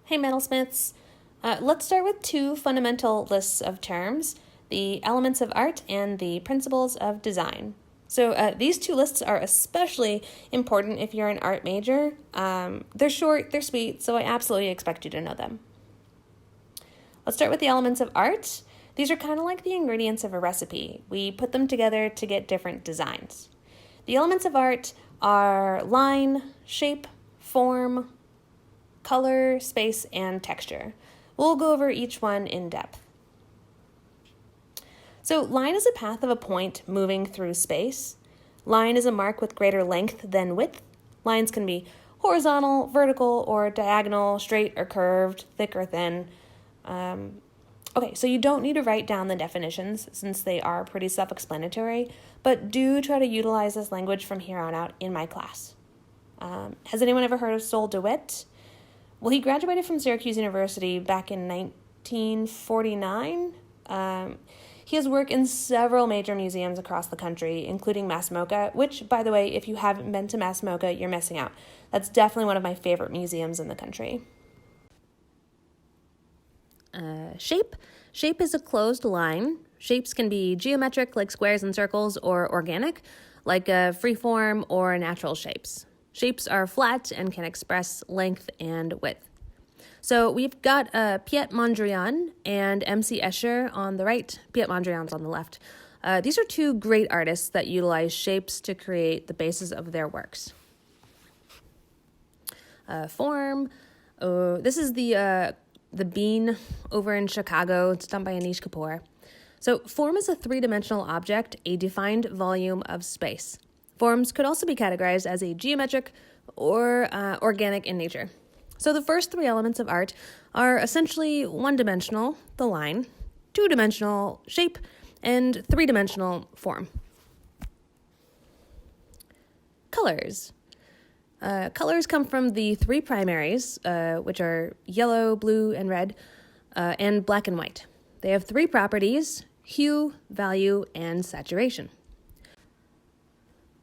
Hey, metalsmiths. Let's start with two fundamental lists of terms, the elements of art and the principles of design. So these two lists are especially important if you're an art major. They're short, they're sweet, so I absolutely expect you to know them. Let's start with the elements of art. These are kind of like the ingredients of a recipe. We put them together to get different designs. The elements of art are line, shape, form, color, space, and texture. We'll go over each one in depth. So line is a path of a point moving through space. Line is a mark with greater length than width. Lines can be horizontal, vertical, or diagonal, straight or curved, thick or thin. Okay, so you don't need to write down the definitions since they are pretty self-explanatory, but do try to utilize this language from here on out in my class. Has anyone ever heard of Sol DeWitt? Well, he graduated from Syracuse University back in 1949. He has work in several major museums across the country, including MASMocha, which, by the way, if you haven't been to MASMocha, you're missing out. That's definitely one of my favorite museums in the country. Shape. Shape is a closed line. Shapes can be geometric, like squares and circles, or organic, like freeform or natural shapes. Shapes are flat and can express length and width. So we've got Piet Mondrian and M.C. Escher on the right, Piet Mondrian's on the left. These are two great artists that utilize shapes to create the basis of their works. Form. This is the Bean over in Chicago. It's done by Anish Kapoor. So form is a three-dimensional object, a defined volume of space. Forms could also be categorized as a geometric or organic in nature. So the first three elements of art are essentially one-dimensional, the line, two-dimensional, shape, and three-dimensional form. Colors. Colors come from the three primaries, which are yellow, blue, and red, and black and white. They have three properties: hue, value, and saturation.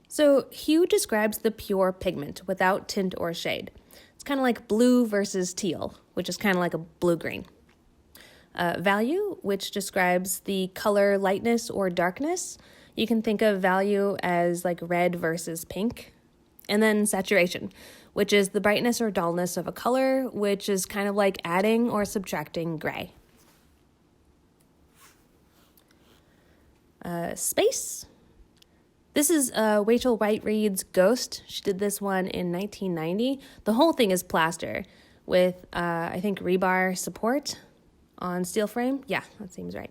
So hue describes the pure pigment without tint or shade. It's kind of like blue versus teal, which is kind of like a blue-green. Value, which describes the color lightness or darkness. You can think of value as like red versus pink. And then saturation, which is the brightness or dullness of a color, which is kind of like adding or subtracting gray. Space. This is Rachel White-Read's Ghost. She did this one in 1990. The whole thing is plaster with, I think, rebar support on steel frame. Yeah, that seems right.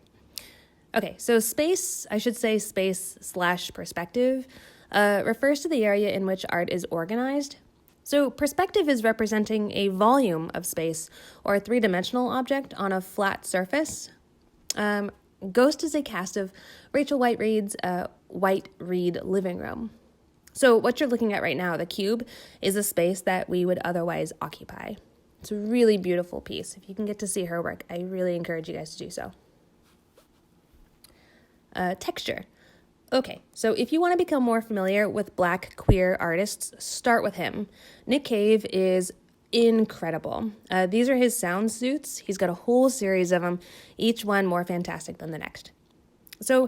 Okay, so space, I should say space/perspective, refers to the area in which art is organized. So perspective is representing a volume of space or a three-dimensional object on a flat surface. Ghost is a cast of Rachel White-Read's White-Read living room. So what you're looking at right now, the cube, is a space that we would otherwise occupy. It's a really beautiful piece. If you can get to see her work, I really encourage you guys to do so. Texture. Okay, so if you want to become more familiar with Black queer artists, start with him. Nick Cave is incredible. These are his sound suits. He's got a whole series of them, each one more fantastic than the next. So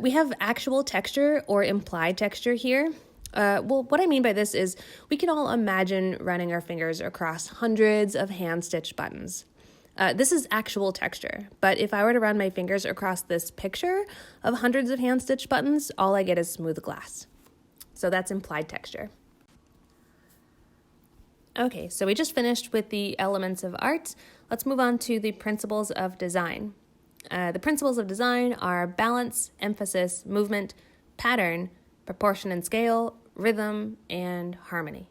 we have actual texture or implied texture here. Well, what I mean by this is we can all imagine running our fingers across hundreds of hand-stitched buttons. This is actual texture, but if I were to run my fingers across this picture of hundreds of hand-stitched buttons, all I get is smooth glass. So that's implied texture. Okay, so we just finished with the elements of art. Let's move on to the principles of design. The principles of design are balance, emphasis, movement, pattern, proportion and scale, rhythm, and harmony.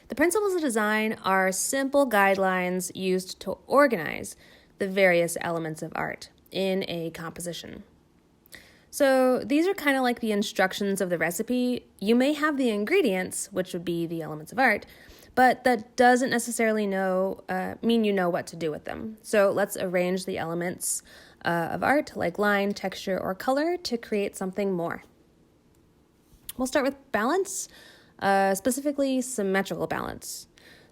The principles of design are simple guidelines used to organize the various elements of art in a composition. So these are kind of like the instructions of the recipe. You may have the ingredients, which would be the elements of art, but that doesn't necessarily mean you know what to do with them. So let's arrange the elements of art, like line, texture, or color, to create something more. We'll start with balance, specifically symmetrical balance.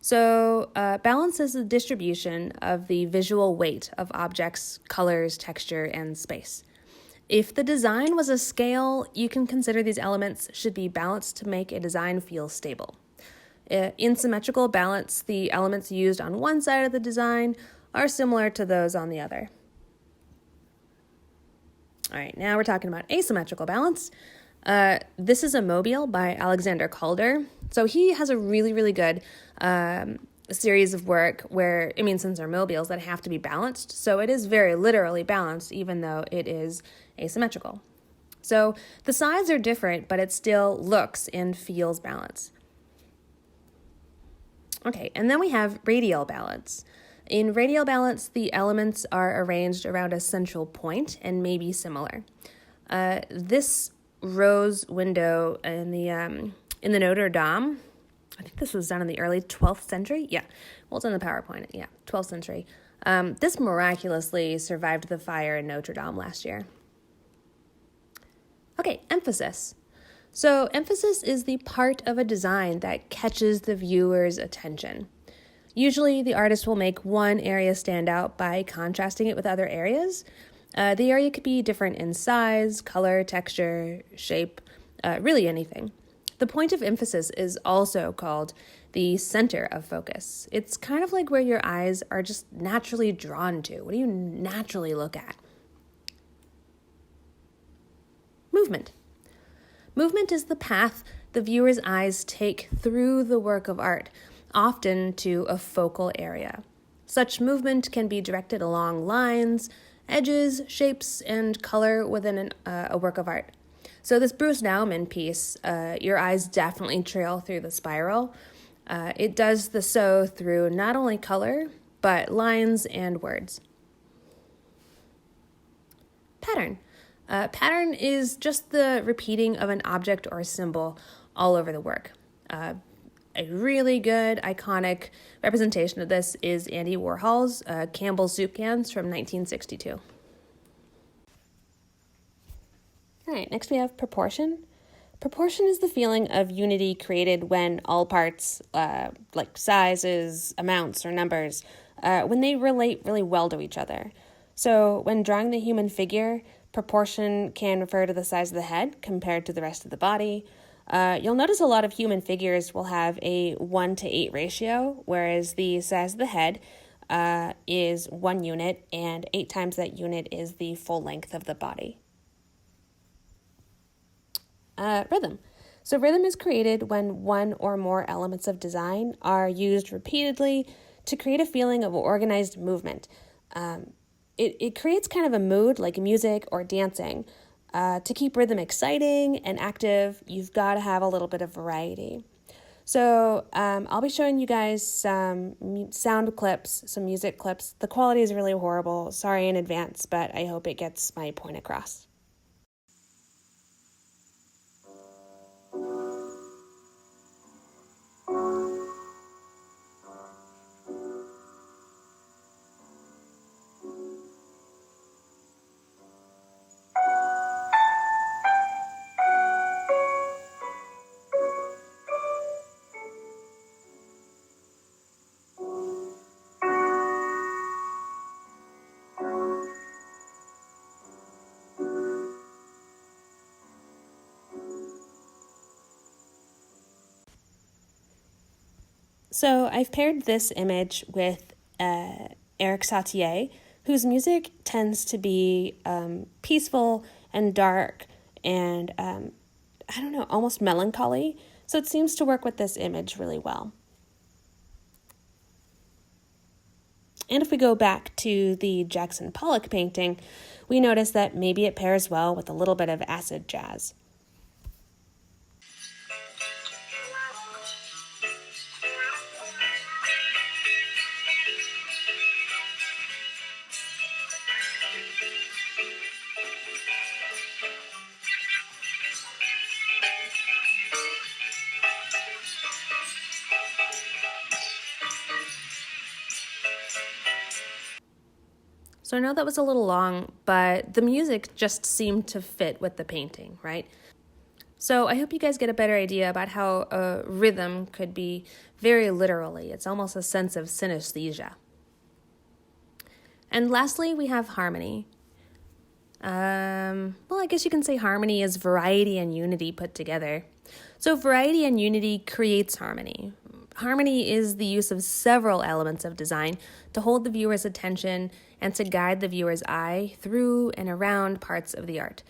So balance is the distribution of the visual weight of objects, colors, texture, and space. If the design was a scale, you can consider these elements should be balanced to make a design feel stable. In symmetrical balance, the elements used on one side of the design are similar to those on the other. All right, now we're talking about asymmetrical balance. This is a mobile by Alexander Calder. So he has a really, really good series of work where, since they're mobiles, that have to be balanced. So it is very literally balanced, even though it is asymmetrical. So the sides are different, but it still looks and feels balanced. Okay, and then we have radial balance. In radial balance, the elements are arranged around a central point and may be similar. This rose window in the Notre Dame, I think this was done in the early 12th century. Yeah, well, it's in the PowerPoint. Yeah, 12th century. This miraculously survived the fire in Notre Dame last year. Okay, emphasis. So emphasis is the part of a design that catches the viewer's attention. Usually, the artist will make one area stand out by contrasting it with other areas. The area could be different in size, color, texture, shape, really anything. The point of emphasis is also called the center of focus. It's kind of like where your eyes are just naturally drawn to. What do you naturally look at? Movement. Movement is the path the viewer's eyes take through the work of art, often to a focal area. Such movement can be directed along lines, edges, shapes, and color within a work of art. So this Bruce Nauman piece, your eyes definitely trail through the spiral. It does so through not only color, but lines and words. Pattern. Pattern is just the repeating of an object or symbol all over the work. A really good, iconic representation of this is Andy Warhol's Campbell's Soup Cans from 1962. All right, next we have proportion. Proportion is the feeling of unity created when all parts, like sizes, amounts, or numbers, when they relate really well to each other. So when drawing the human figure, proportion can refer to the size of the head compared to the rest of the body. You'll notice a lot of human figures will have a 1:8 ratio, whereas the size of the head is 1 unit, and 8 times that unit is the full length of the body. Rhythm. So rhythm is created when one or more elements of design are used repeatedly to create a feeling of organized movement. It creates kind of a mood like music or dancing. To keep rhythm exciting and active, you've got to have a little bit of variety. So I'll be showing you guys some sound clips, some music clips. The quality is really horrible. Sorry in advance, but I hope it gets my point across. So I've paired this image with Eric Satie, whose music tends to be peaceful and dark and, almost melancholy. So it seems to work with this image really well. And if we go back to the Jackson Pollock painting, we notice that maybe it pairs well with a little bit of acid jazz. So I know that was a little long, but the music just seemed to fit with the painting, right? So I hope you guys get a better idea about how a rhythm could be very literally. It's almost a sense of synesthesia. And lastly, we have harmony. Well, I guess you can say harmony is variety and unity put together. So variety and unity creates harmony. Harmony is the use of several elements of design to hold the viewer's attention and to guide the viewer's eye through and around parts of the art.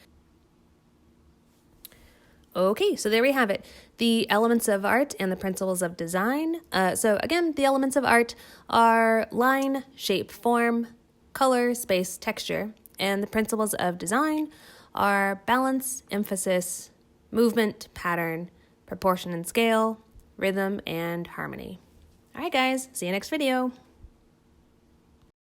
Okay, so there we have it. The elements of art and the principles of design. So again, the elements of art are line, shape, form, color, space, texture. And the principles of design are balance, emphasis, movement, pattern, proportion and scale, rhythm, and harmony. All right, guys, see you next video.